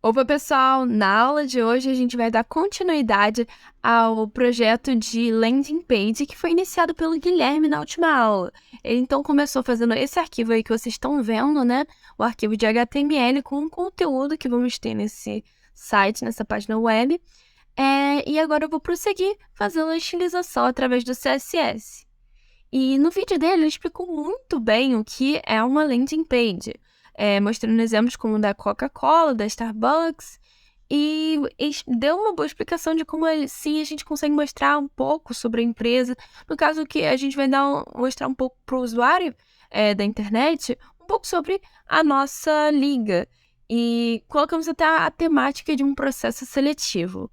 Opa, pessoal! Na aula de hoje a gente vai dar continuidade ao projeto de landing page que foi iniciado pelo Guilherme na última aula. Ele então começou fazendo esse arquivo aí que vocês estão vendo, né? O arquivo de HTML com o conteúdo que vamos ter nesse site, nessa página web. E agora eu vou prosseguir fazendo a estilização através do CSS. E no vídeo dele ele explicou muito bem o que é uma landing page. Mostrando exemplos como o da Coca-Cola, da Starbucks, e deu uma boa explicação de como sim a gente consegue mostrar um pouco sobre a empresa. No caso que a gente vai mostrar um pouco para o usuário da internet, um pouco sobre a nossa liga. E colocamos até a temática de um processo seletivo.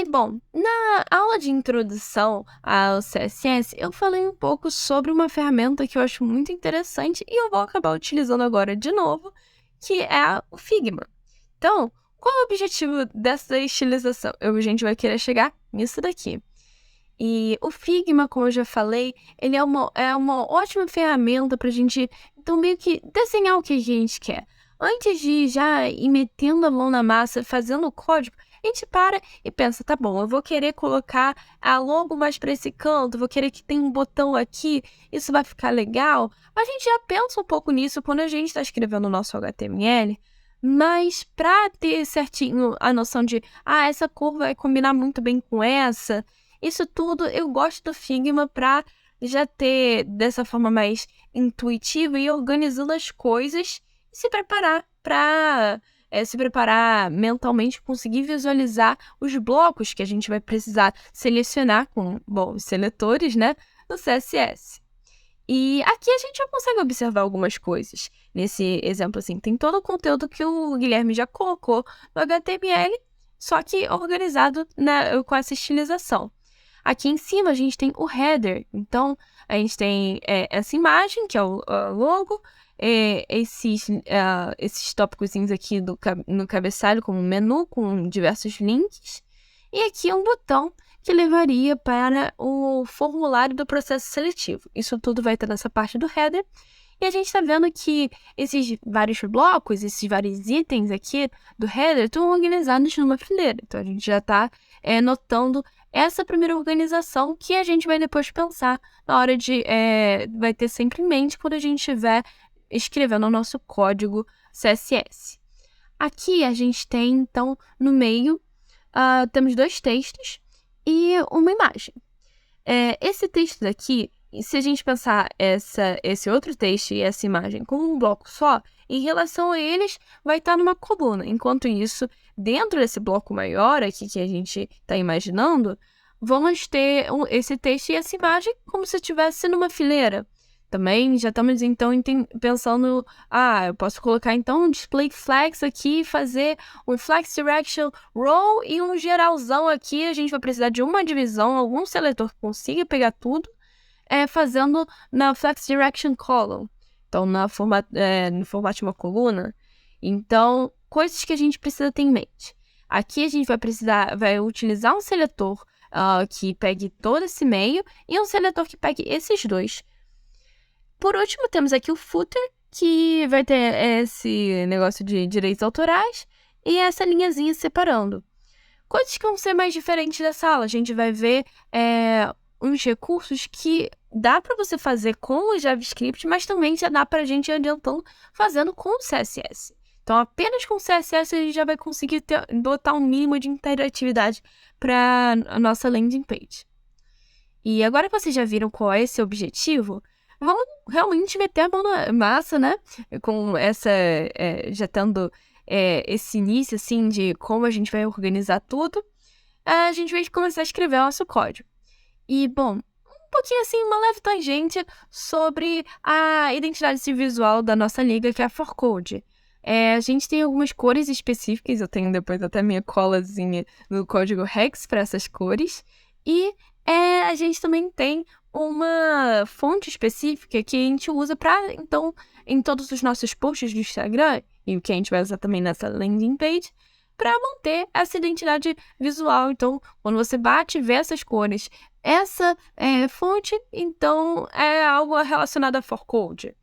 Bom, na aula de introdução ao CSS, eu falei um pouco sobre uma ferramenta que eu acho muito interessante e eu vou acabar utilizando agora de novo, que é o Figma. Então, qual é o objetivo dessa estilização? A gente vai querer chegar nisso daqui. E o Figma, como eu já falei, ele é uma ótima ferramenta para a gente, então, meio que desenhar o que a gente quer. Antes de já ir metendo a mão na massa, fazendo o código, a gente para e pensa, tá bom, eu vou querer colocar a logo mais para esse canto, vou querer que tenha um botão aqui, isso vai ficar legal. A gente já pensa um pouco nisso quando a gente está escrevendo o nosso HTML, mas para ter certinho a noção de, essa cor vai combinar muito bem com essa, isso tudo eu gosto do Figma para já ter dessa forma mais intuitiva e organizando as coisas e se preparar para se preparar mentalmente, conseguir visualizar os blocos que a gente vai precisar selecionar com, os seletores, né, no CSS. E aqui a gente já consegue observar algumas coisas. Nesse exemplo, assim, tem todo o conteúdo que o Guilherme já colocou no HTML, só que organizado com essa estilização. Aqui em cima a gente tem o header, então a gente tem essa imagem, que é o logo, esses tópicozinhos aqui no cabeçalho como menu, com diversos links, e aqui um botão que levaria para o formulário do processo seletivo. Isso tudo vai estar nessa parte do header, e a gente está vendo que esses vários blocos, esses vários itens aqui do header estão organizados numa fileira. Então, a gente já está notando essa primeira organização que a gente vai depois pensar na hora de... vai ter sempre em mente quando a gente estiver escrevendo o nosso código CSS. Aqui a gente tem, então, no meio, temos dois textos e uma imagem. Esse texto daqui, se a gente pensar esse outro texto e essa imagem como um bloco só, em relação a eles, vai estar numa coluna. Enquanto isso, dentro desse bloco maior aqui que a gente está imaginando, vamos ter esse texto e essa imagem como se estivesse numa fileira. Também já estamos, então, pensando, eu posso colocar, então, um display flags aqui, fazer um flex direction row e um geralzão aqui. A gente vai precisar de uma divisão, algum seletor que consiga pegar tudo, fazendo na flex direction column. Então, no formato de uma coluna. Então, coisas que a gente precisa ter em mente. Aqui a gente vai utilizar um seletor que pegue todo esse meio e um seletor que pegue esses dois. Por último, temos aqui o footer, que vai ter esse negócio de direitos autorais e essa linhazinha separando. Coisas que vão ser mais diferentes da sala. A gente vai ver uns recursos que dá para você fazer com o JavaScript, mas também já dá para a gente ir adiantando fazendo com o CSS. Então, apenas com o CSS a gente já vai conseguir botar um mínimo de interatividade para a nossa landing page. E agora que vocês já viram qual é esse objetivo, vamos realmente meter a mão na massa, né? Com essa, já tendo esse início, assim, de como a gente vai organizar tudo, a gente vai começar a escrever o nosso código. E, bom, um pouquinho assim, uma leve tangente sobre a identidade visual da nossa liga, que é a ForCode. A gente tem algumas cores específicas, eu tenho depois até minha colazinha no código Hex para essas cores, e a gente também tem uma fonte específica que a gente usa para, então, em todos os nossos posts do Instagram, e o que a gente vai usar também nessa landing page, para manter essa identidade visual. Então, quando você bate e vê essas cores, essa fonte, então, é algo relacionado a ForCode.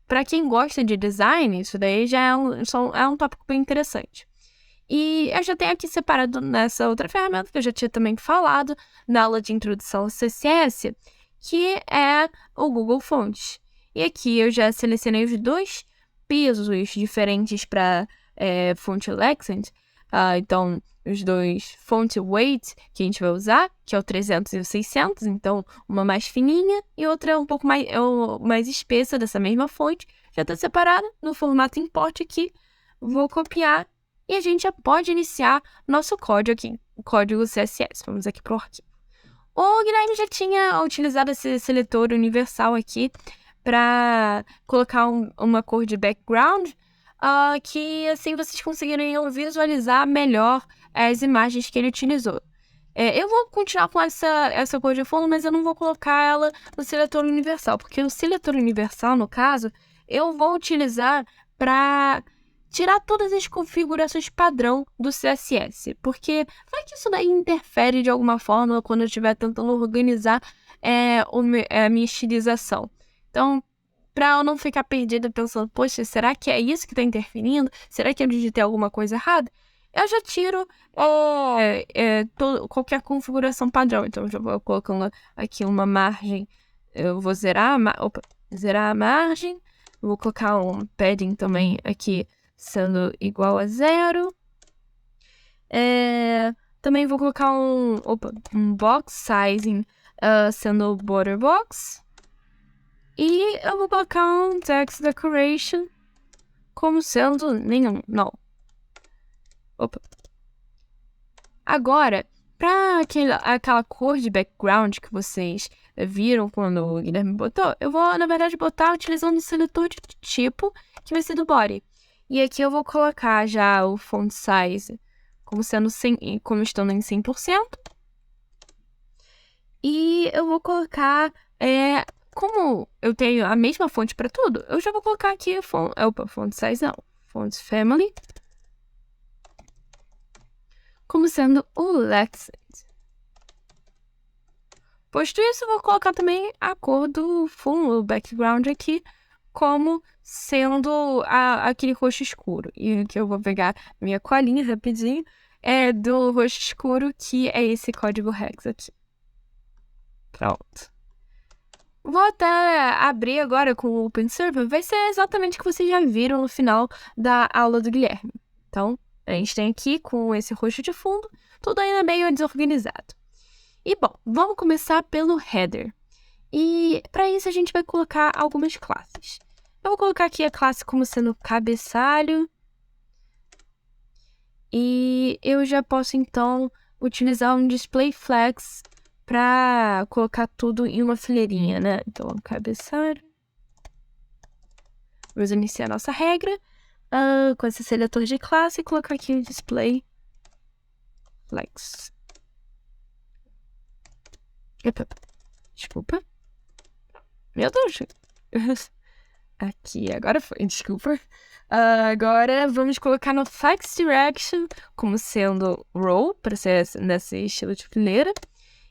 para quem gosta de design, isso daí já é um tópico bem interessante. E eu já tenho aqui separado nessa outra ferramenta, que eu já tinha também falado na aula de introdução ao CSS, que é o Google Fonts. E aqui eu já selecionei os dois pesos diferentes para font accent. Então, os dois font weight que a gente vai usar, que é o 300 e o 600. Então, uma mais fininha e outra um pouco mais espessa dessa mesma fonte. Já está separada no formato import aqui. Vou copiar e a gente já pode iniciar nosso código aqui, o código CSS. Vamos aqui para o arquivo. O Guilherme já tinha utilizado esse seletor universal aqui para colocar uma cor de background, que assim vocês conseguiriam visualizar melhor as imagens que ele utilizou. Eu vou continuar com essa cor de fundo, mas eu não vou colocar ela no seletor universal, porque o seletor universal, no caso, eu vou utilizar para tirar todas as configurações padrão do CSS, porque vai que isso daí interfere de alguma forma quando eu estiver tentando organizar a minha estilização. Então, para eu não ficar perdida pensando, poxa, será que é isso que está interferindo? Será que eu digitei alguma coisa errada? Eu já tiro qualquer configuração padrão. Então, eu já vou colocando aqui uma margem. Eu vou zerar a margem. Vou colocar um padding também aqui, sendo igual a 0. Também vou colocar um box sizing sendo border box. E eu vou colocar um text decoration como sendo nenhum, não. Agora, para aquela cor de background que vocês viram quando o Guilherme botou, eu vou, na verdade, botar utilizando o seletor de tipo, que vai ser do body. E aqui eu vou colocar já o font size como estando em 100%. E eu vou colocar, como eu tenho a mesma fonte para tudo, eu já vou colocar aqui font size não, font family, como sendo o accent. Posto isso, eu vou colocar também a cor do fundo, o background aqui, como sendo aquele roxo escuro. E aqui eu vou pegar minha colinha rapidinho, do roxo escuro, que é esse código hex aqui. Pronto. Vou até abrir agora com o OpenServer. Vai ser exatamente o que vocês já viram no final da aula do Guilherme. Então, a gente tem aqui com esse roxo de fundo, tudo ainda meio desorganizado. E, bom, vamos começar pelo header. E, para isso, a gente vai colocar algumas classes. Eu vou colocar aqui a classe como sendo cabeçalho. E eu já posso, então, utilizar um display flags para colocar tudo em uma fileirinha, né? Então, cabeçalho. Vamos iniciar a nossa regra com esse seletor de classe e colocar aqui o display flags. Desculpa. Meu Deus. Aqui, agora foi, desculpa. Agora vamos colocar no flex direction como sendo row, para ser nesse estilo de fileira.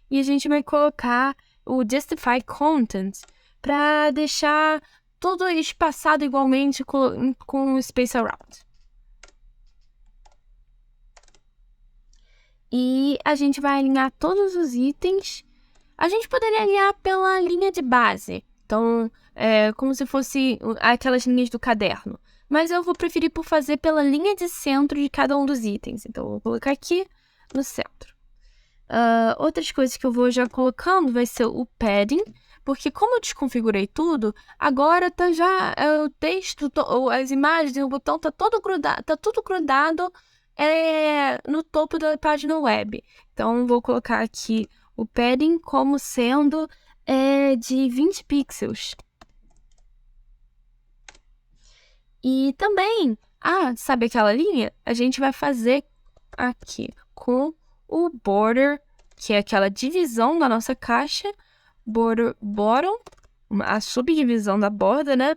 E a gente vai colocar o justify content para deixar tudo espaçado igualmente com o space around. E a gente vai alinhar todos os itens. A gente poderia alinhar pela linha de base. Então, como se fosse aquelas linhas do caderno. Mas eu vou preferir por fazer pela linha de centro de cada um dos itens. Então, eu vou colocar aqui no centro. Outras coisas que eu vou já colocando vai ser o padding. Porque como eu desconfigurei tudo, agora tá já o texto, as imagens, o botão tá tudo grudado no topo da página web. Então, vou colocar aqui o padding como sendo de 20 pixels. E também, sabe aquela linha? A gente vai fazer aqui com o border, que é aquela divisão da nossa caixa, border bottom, a subdivisão da borda, né?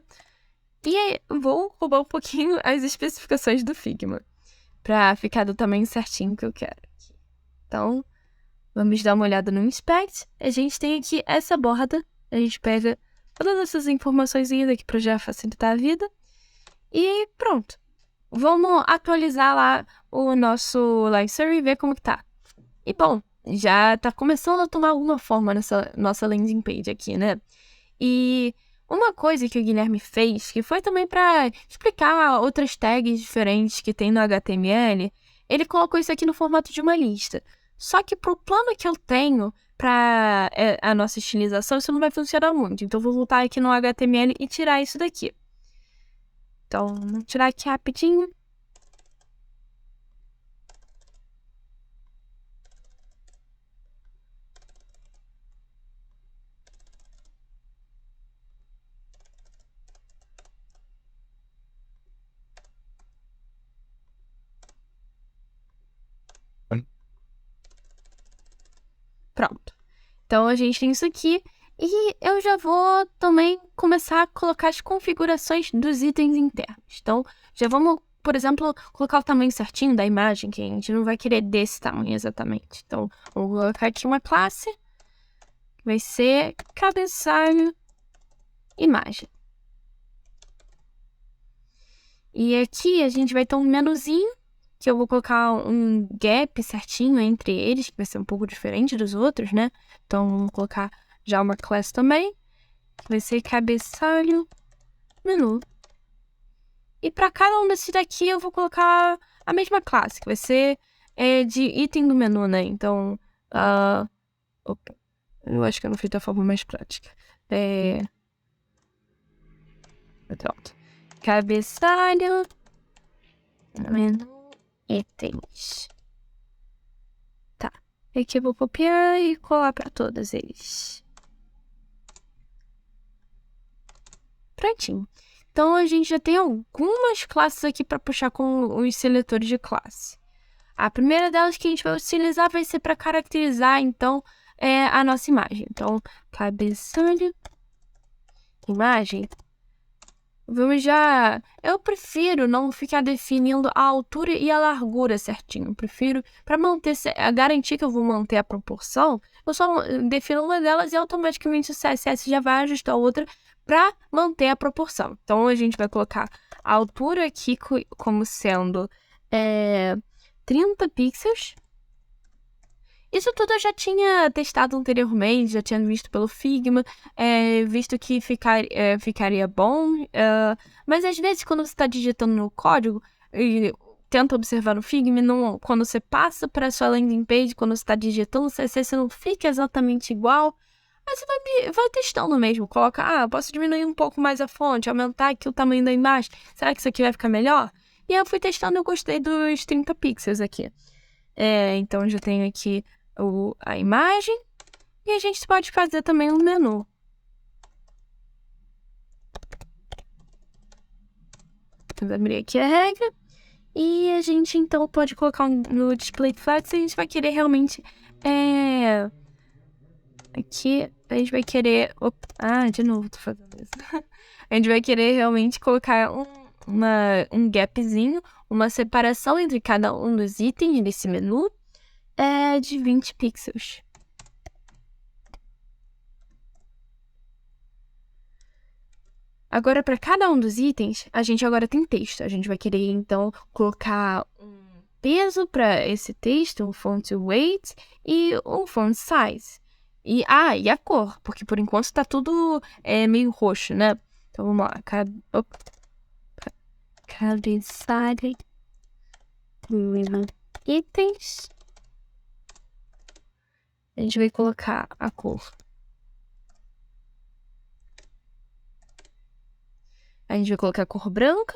E aí, vou roubar um pouquinho as especificações do Figma, para ficar do tamanho certinho que eu quero. Então, vamos dar uma olhada no inspect. A gente tem aqui essa borda, a gente pega todas essas informações aqui para já facilitar a vida. E pronto. Vamos atualizar lá o nosso live server e ver como que tá. E bom, já tá começando a tomar alguma forma nessa nossa landing page aqui, né? E uma coisa que o Guilherme fez, que foi também para explicar outras tags diferentes que tem no HTML, ele colocou isso aqui no formato de uma lista. Só que pro plano que eu tenho para a nossa estilização, isso não vai funcionar muito. Então eu vou voltar aqui no HTML e tirar isso daqui. Então, vamos tirar aqui rapidinho. Pronto. Então, a gente tem isso aqui. E eu já vou também começar a colocar as configurações dos itens internos. Então, já vamos, por exemplo, colocar o tamanho certinho da imagem, que a gente não vai querer desse tamanho exatamente. Então, vou colocar aqui uma classe, que vai ser cabeçalho imagem. E aqui a gente vai ter um menuzinho, que eu vou colocar um gap certinho entre eles, que vai ser um pouco diferente dos outros, né? Então, vamos colocar já uma class também, que vai ser cabeçalho menu. E para cada um desses daqui eu vou colocar a mesma classe, que vai ser de item do menu, né? Então, opa, eu acho que eu não fiz da forma mais prática. Pronto. Cabeçalho menu itens. Tá. Aqui eu vou copiar e colar para todos eles. Prontinho. Então, a gente já tem algumas classes aqui para puxar com os seletores de classe. A primeira delas que a gente vai utilizar vai ser para caracterizar, então, a nossa imagem. Então, cabeçalho imagem. Vamos já... Eu prefiro não ficar definindo a altura e a largura certinho. Eu prefiro, para garantir que eu vou manter a proporção, eu só defino uma delas e automaticamente o CSS já vai ajustar a outra para manter a proporção. Então, a gente vai colocar a altura aqui como sendo 30 pixels. Isso tudo eu já tinha testado anteriormente, já tinha visto pelo Figma, visto que ficaria bom. Mas às vezes, quando você está digitando no código e tenta observar no Figma, quando você passa para a sua landing page, quando você está digitando o CSS, não fica exatamente igual. Mas você vai testando mesmo. Coloca, posso diminuir um pouco mais a fonte, aumentar aqui o tamanho da imagem. Será que isso aqui vai ficar melhor? E eu fui testando e eu gostei dos 30 pixels aqui. Então, eu já tenho aqui a imagem. E a gente pode fazer também um menu. Vamos abrir aqui a regra. E a gente, então, pode colocar no display flat se a gente vai querer realmente... Aqui, a gente vai querer... de novo, tô fazendo isso. A gente vai querer realmente colocar um gapzinho, uma separação entre cada um dos itens desse menu de 20 pixels. Agora, para cada um dos itens, a gente agora tem texto. A gente vai querer, então, colocar um peso para esse texto, um font weight e um font size. E a cor, porque por enquanto tá tudo meio roxo, né? Então, vamos lá. Cabeçalho itens. A gente vai colocar a cor. A gente vai colocar a cor branca.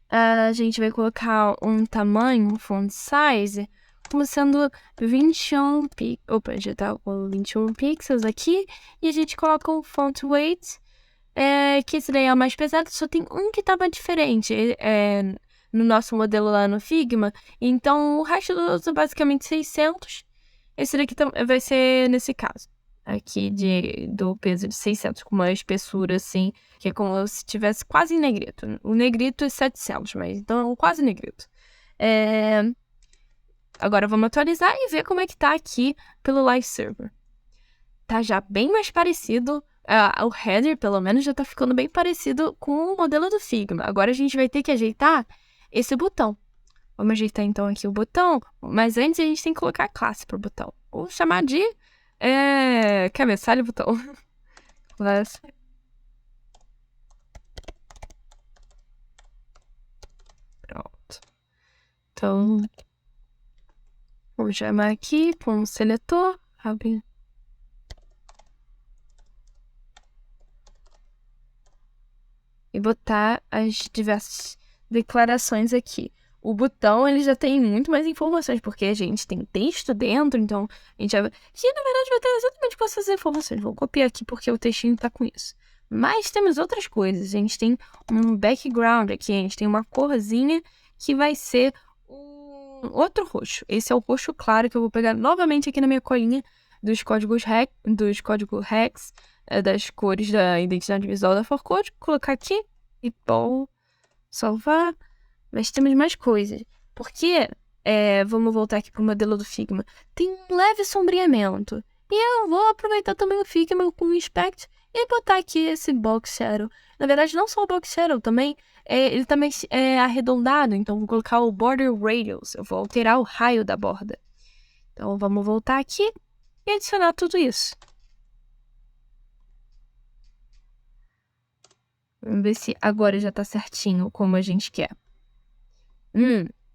A gente vai colocar um tamanho, um font size, como sendo 21 pixels. Opa, já tá com 21 pixels aqui. E a gente coloca um font weight, que esse daí é o mais pesado. Só tem um que tava diferente no nosso modelo lá no Figma. Então, o resto do outro é basicamente 600. Esse daqui vai ser nesse caso. Aqui do peso de 600, com uma espessura assim, que é como se tivesse quase em negrito. O negrito é 700, mas então é quase negrito. Agora vamos atualizar e ver como é que tá aqui pelo Live Server. Tá já bem mais parecido o header, pelo menos, já tá ficando bem parecido com o modelo do Figma. Agora a gente vai ter que ajeitar esse botão. Vamos ajeitar, então, aqui o botão. Mas antes, a gente tem que colocar a classe pro botão. Vou chamar de cabeçalho botão. Classe. Pronto. Então, vou chamar aqui com um seletor. Abre. E botar as diversas declarações aqui. O botão, ele já tem muito mais informações, porque a gente tem texto dentro, então a gente vai... Que, na verdade, vai ter exatamente com essas informações. Vou copiar aqui, porque o textinho tá com isso. Mas temos outras coisas. A gente tem um background aqui, a gente tem uma corzinha que vai ser um outro roxo. Esse é o roxo claro, que eu vou pegar novamente aqui na minha colinha dos códigos hex, das cores da identidade visual da ForCode, colocar aqui e bom, salvar. Mas temos mais coisas. Porque, vamos voltar aqui pro modelo do Figma, tem um leve sombreamento. E eu vou aproveitar também o Figma com o Inspect e botar aqui esse Box Shadow. Na verdade, não só o Box Shadow, também, ele também é arredondado, então vou colocar o Border Radius. Eu vou alterar o raio da borda. Então, vamos voltar aqui e adicionar tudo isso. Vamos ver se agora já tá certinho como a gente quer.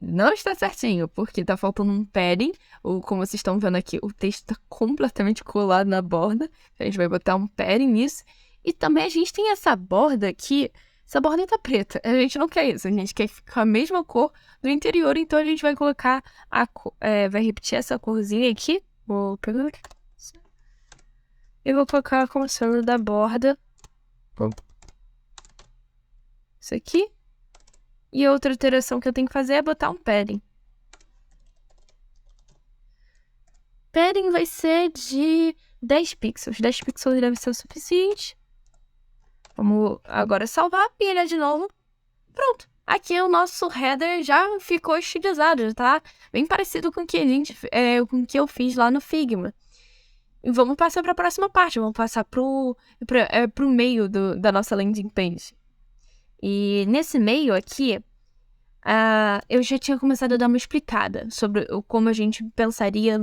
Não está certinho, porque tá faltando um padding. Como vocês estão vendo aqui, o texto tá completamente colado na borda. A gente vai botar um padding nisso. E também a gente tem essa borda aqui. Essa borda tá preta. A gente não quer isso. A gente quer ficar a mesma cor do interior. Então a gente vai colocar vai repetir essa corzinha aqui. Vou pegar aqui. E vou colocar como sendo da borda. Isso aqui. E outra alteração que eu tenho que fazer é botar um padding. Padding vai ser de 10 pixels. 10 pixels deve ser o suficiente. Vamos agora salvar e olhar de novo. Pronto. Aqui o nosso header já ficou estilizado, já tá bem parecido com o que com o que eu fiz lá no Figma. E vamos passar para a próxima parte. Vamos passar pro meio da nossa landing page. E nesse meio aqui, eu já tinha começado a dar uma explicada sobre como a gente pensaria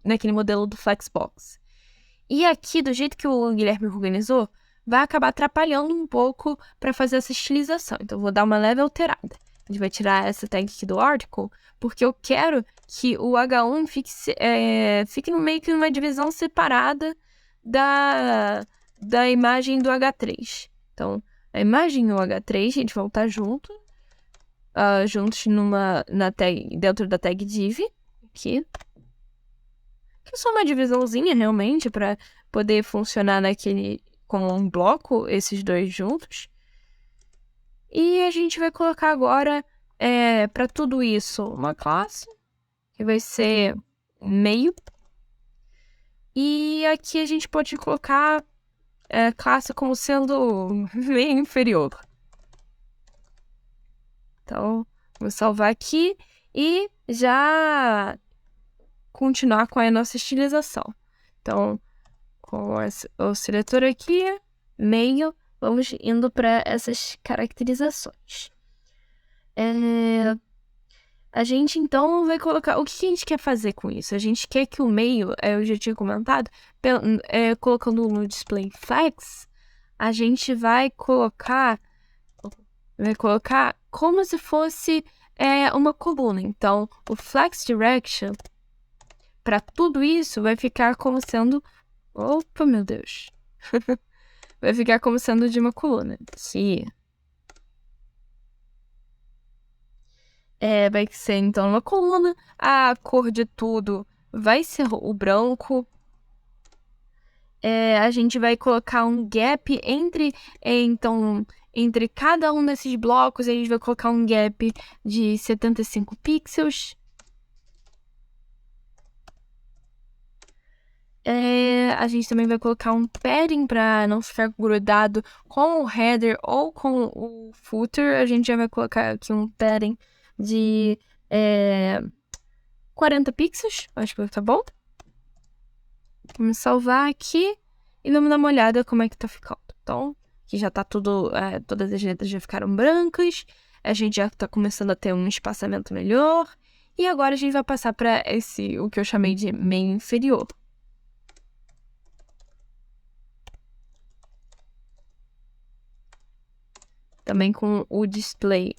naquele modelo do Flexbox. E aqui, do jeito que o Guilherme organizou, vai acabar atrapalhando um pouco para fazer essa estilização. Então, eu vou dar uma leve alterada. A gente vai tirar essa tag aqui do article, porque eu quero que o H1 fique no meio que numa divisão separada da imagem do H3. Então, a imagem e o H3, a gente vai voltar juntos dentro da tag div, aqui. Que é só uma divisãozinha, realmente, para poder funcionar como um bloco, esses dois juntos. E a gente vai colocar agora, para tudo isso, uma classe, que vai ser meio. E aqui a gente pode colocar classe como sendo meio inferior. Então, vou salvar aqui e já continuar com a nossa estilização. Então, com o seletor aqui, meio, vamos indo para essas caracterizações. A gente, então, vai colocar... O que a gente quer fazer com isso? A gente quer que o meio, eu já tinha comentado, colocando no display flex, a gente vai colocar como se fosse uma coluna. Então, o flex direction, para tudo isso, vai ficar como sendo... Opa, meu Deus! Vai ficar como sendo de uma coluna. Aqui. Vai ser, então, uma coluna. A cor de tudo vai ser o branco. A gente vai colocar um gap entre cada um desses blocos. A gente vai colocar um gap de 75 pixels. A gente também vai colocar um padding para não ficar grudado com o header ou com o footer. A gente já vai colocar aqui um padding de 40 pixels. Acho que tá bom. Vamos salvar aqui e vamos dar uma olhada como é que tá ficando. Então, aqui já tá tudo, todas as letras já ficaram brancas, a gente já tá começando a ter um espaçamento melhor, e agora a gente vai passar para o que eu chamei de meio inferior. Também com o display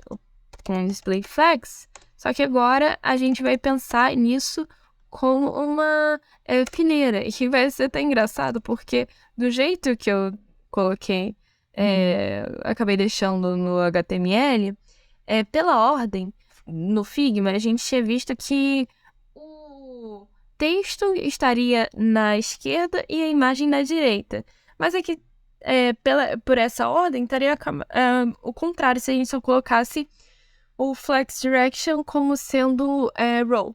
flex, só que agora a gente vai pensar nisso com uma fileira, e que vai ser até engraçado, porque do jeito que eu coloquei, acabei deixando no HTML, pela ordem, no Figma, a gente tinha visto que o texto estaria na esquerda e a imagem na direita. Mas aqui, por essa ordem, estaria o contrário, se a gente só colocasse o Flex Direction como sendo row.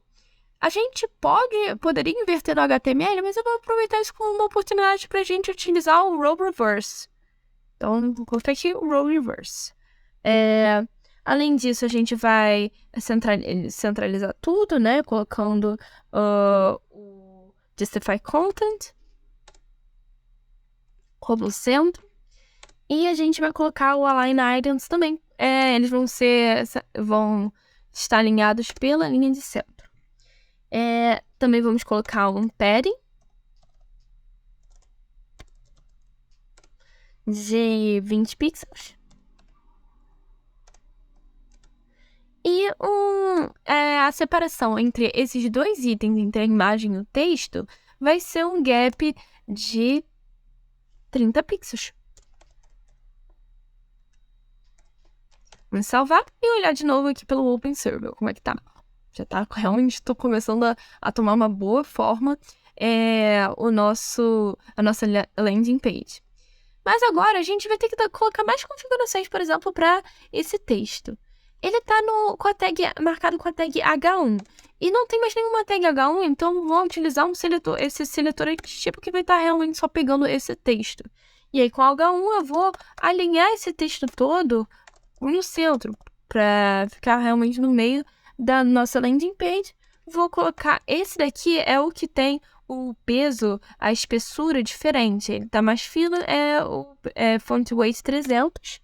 A gente poderia inverter no HTML, mas eu vou aproveitar isso como uma oportunidade para a gente utilizar o row reverse. Então, vou colocar aqui o row reverse. Além disso, a gente vai centralizar tudo, né? Colocando o Justify Content como centro. E a gente vai colocar o Align Items também. Eles vão estar alinhados pela linha de centro. Também vamos colocar um padding de 20 pixels. E a separação entre esses dois itens, entre a imagem e o texto, vai ser um gap de 30 pixels. Vamos salvar e olhar de novo aqui pelo OpenServer, como é que tá. Já tá, realmente estou começando a tomar uma boa forma a nossa landing page. Mas agora a gente vai ter que colocar mais configurações, por exemplo, para esse texto. Ele está marcado com a tag H1. E não tem mais nenhuma tag H1, então vou utilizar esse seletor de tipo que vai estar realmente só pegando esse texto. E aí com o H1 eu vou alinhar esse texto todo no centro, para ficar realmente no meio da nossa landing page. Vou colocar esse daqui, é o que tem o peso, a espessura diferente. Ele tá mais fino, é font weight 300.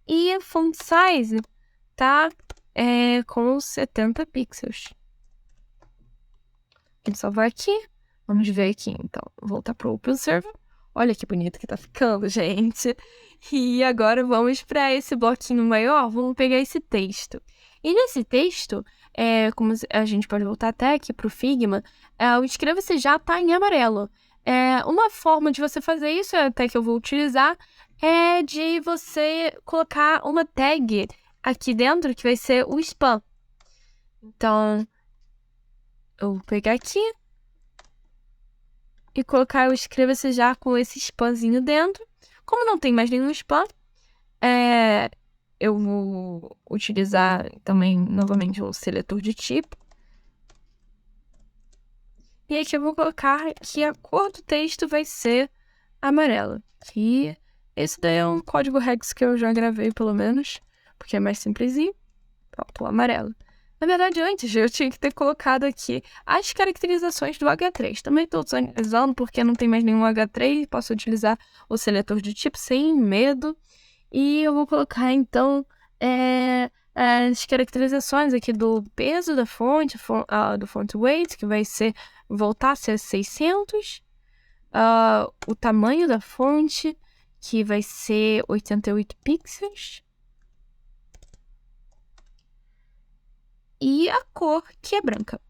E a font size tá com 70 pixels. Vou salvar aqui. Vamos ver aqui, então. Voltar pro OpenServer. Olha que bonito que tá ficando, gente. E agora vamos para esse bloquinho maior. Vamos pegar esse texto. E nesse texto, como a gente pode voltar até aqui para o Figma, o inscreva-se já está em amarelo. Uma forma de você fazer isso, até que eu vou utilizar, é de você colocar uma tag aqui dentro, que vai ser o spam. Então, eu vou pegar aqui e colocar o inscreva-se já com esse spamzinho dentro. Como não tem mais nenhum spam, eu vou utilizar também, novamente, um seletor de tipo. E aqui eu vou colocar que a cor do texto vai ser amarela. E esse daí é um código Rex que eu já gravei, pelo menos, porque é mais simplesinho. Pronto, o amarelo. Na verdade, antes eu tinha que ter colocado aqui as caracterizações do H3. Também estou utilizando porque não tem mais nenhum H3. Posso utilizar o seletor de tipo sem medo. E eu vou colocar, então, as caracterizações aqui do peso da fonte, do font weight, que vai voltar a ser 600. O tamanho da fonte, que vai ser 88 pixels. E a cor, que é branca.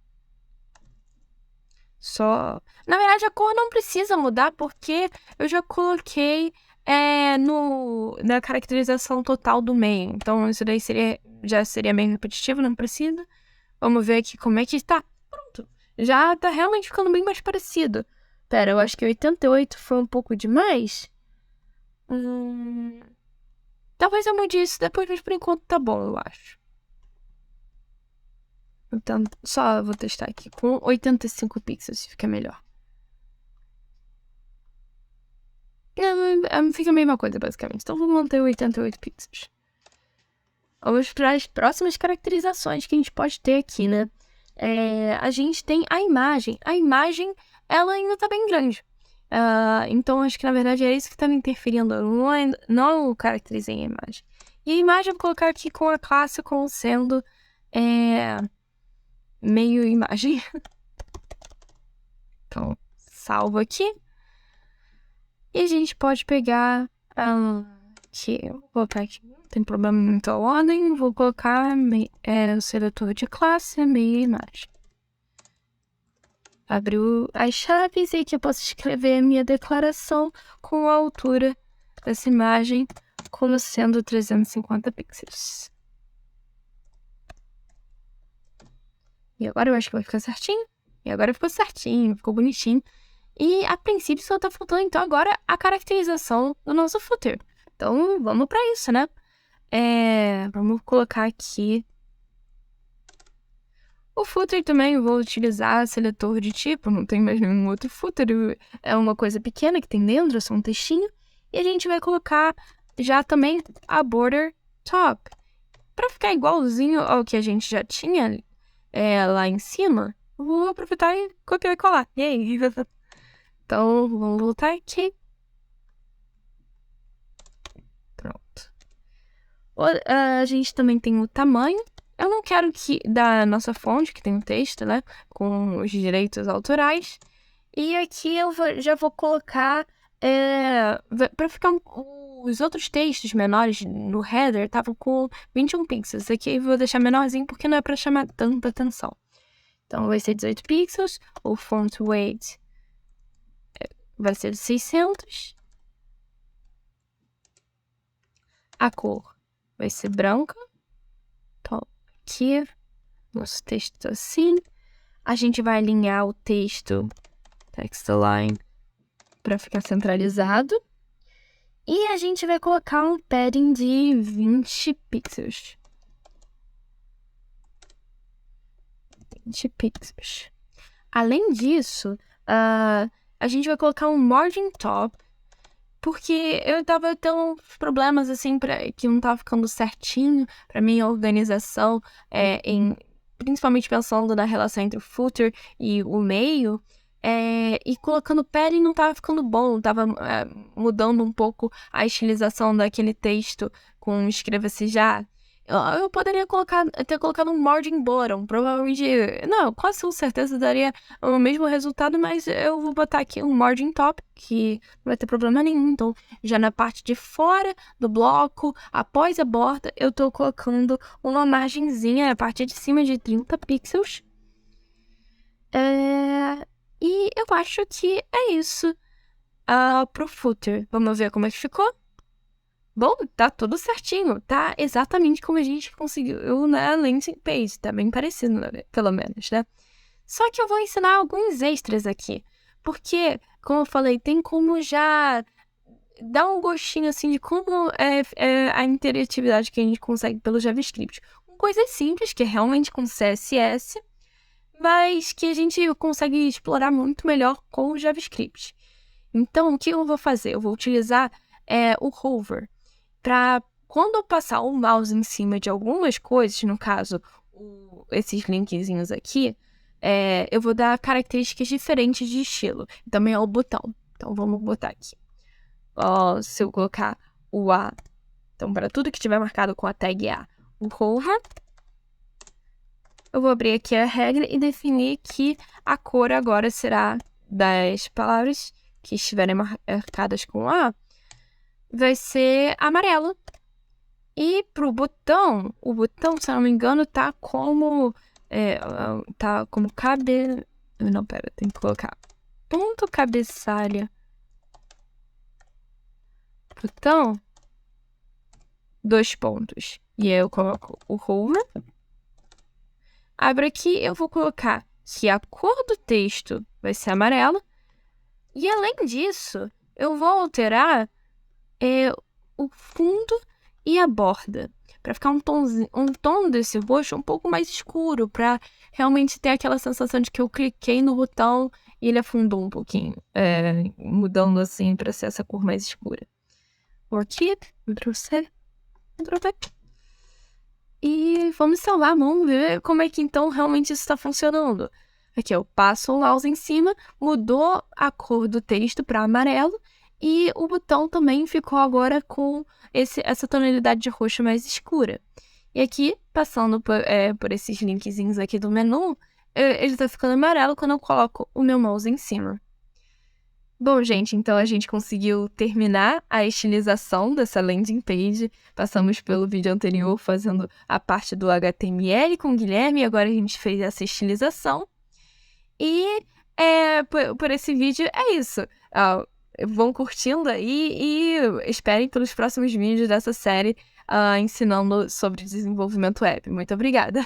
Na verdade, a cor não precisa mudar, porque eu já coloquei na caracterização total do meio. Então, isso daí já seria meio repetitivo, não precisa. Vamos ver aqui como é que está. Pronto. Já tá realmente ficando bem mais parecido. Pera, eu acho que 88 foi um pouco demais. Talvez eu mude isso depois, mas por enquanto tá bom, eu acho. Então, só vou testar aqui com 85 pixels, se fica melhor. Fica a mesma coisa, basicamente. Então, vou manter 88 pixels. Vamos para as próximas caracterizações que a gente pode ter aqui, né? A gente tem a imagem. A imagem, ela ainda tá bem grande. Então, acho que na verdade é isso que tá me interferindo. Não caracterizei a imagem. E a imagem eu vou colocar aqui com a classe como sendo meio imagem. Então, salvo aqui. E a gente pode pegar aqui. Eu vou colocar aqui. Não tem problema em muita ordem. Vou colocar o seletor de classe, meia imagem. Abriu as chaves e aqui eu posso escrever a minha declaração com a altura dessa imagem como sendo 350 pixels. E agora eu acho que vai ficar certinho. E agora ficou certinho, ficou bonitinho. E a princípio só tá faltando então agora a caracterização do nosso footer. Então vamos para isso, né? Vamos colocar aqui. O footer também eu vou utilizar seletor de tipo, não tem mais nenhum outro footer. É uma coisa pequena que tem dentro, é só um textinho. E a gente vai colocar já também a border top. Para ficar igualzinho ao que a gente já tinha lá em cima, eu vou aproveitar e copiar e colar. E aí? Então, vamos voltar aqui. Pronto. A gente também tem o tamanho. Eu não quero que da nossa fonte, que tem o texto, né? Com os direitos autorais. E aqui eu já vou colocar... para ficar... Os outros textos menores no header estavam com 21 pixels. Aqui eu vou deixar menorzinho porque não é para chamar tanta atenção. Então, vai ser 18 pixels. O font weight vai ser de 600. A cor vai ser branca. Então, aqui, nosso texto assim. A gente vai alinhar o texto, text align, para ficar centralizado. E a gente vai colocar um padding de 20 pixels. 20 pixels. Além disso, a gente vai colocar um margin top, porque eu tava tendo problemas, assim, que não tava ficando certinho pra minha organização, principalmente pensando na relação entre o footer e o meio, e colocando padding não tava ficando bom, tava mudando um pouco a estilização daquele texto com escreva-se já. Eu poderia ter colocado um margin bottom, provavelmente, não, quase com certeza daria o mesmo resultado, mas eu vou botar aqui um margin top, que não vai ter problema nenhum. Então, já na parte de fora do bloco, após a borda, eu tô colocando uma margenzinha, a parte de cima de 30 pixels. E eu acho que é isso pro footer. Vamos ver como é que ficou? Bom, tá tudo certinho, tá exatamente como a gente conseguiu na landing page, tá bem parecido, né? Pelo menos, né? Só que eu vou ensinar alguns extras aqui, porque, como eu falei, tem como já dar um gostinho, assim, de como é a interatividade que a gente consegue pelo JavaScript. Coisas simples, que é realmente com CSS, mas que a gente consegue explorar muito melhor com o JavaScript. Então, o que eu vou fazer? Eu vou utilizar o hover. Para quando eu passar o mouse em cima de algumas coisas, no caso, esses linkzinhos aqui, eu vou dar características diferentes de estilo. Também é o botão. Então, vamos botar aqui. Se eu colocar o A, então, para tudo que tiver marcado com a tag A, o hover, eu vou abrir aqui a regra e definir que a cor agora será das palavras que estiverem marcadas com A, vai ser amarelo. E pro botão, o botão, se eu não me engano, tá como Não, pera, tem que colocar ponto cabeçalha. Botão, 2 pontos. E aí eu coloco o hover. Abro aqui, eu vou colocar que a cor do texto vai ser amarela. E além disso, eu vou alterar o fundo e a borda, para ficar um tom desse roxo um pouco mais escuro, para realmente ter aquela sensação de que eu cliquei no botão e ele afundou um pouquinho, mudando assim para ser essa cor mais escura. Vou aqui, Ctrl+C, Ctrl+V. E vamos salvar, vamos ver como é que então realmente isso está funcionando. Aqui eu passo o mouse em cima, mudou a cor do texto para amarelo e o botão também ficou agora com essa tonalidade de roxo mais escura. E aqui, passando por esses linkzinhos aqui do menu, ele tá ficando amarelo quando eu coloco o meu mouse em cima. Bom, gente, então a gente conseguiu terminar a estilização dessa landing page. Passamos pelo vídeo anterior fazendo a parte do HTML com o Guilherme, e agora a gente fez essa estilização. E por esse vídeo é isso. Vão curtindo aí e esperem pelos próximos vídeos dessa série ensinando sobre desenvolvimento web. Muito obrigada!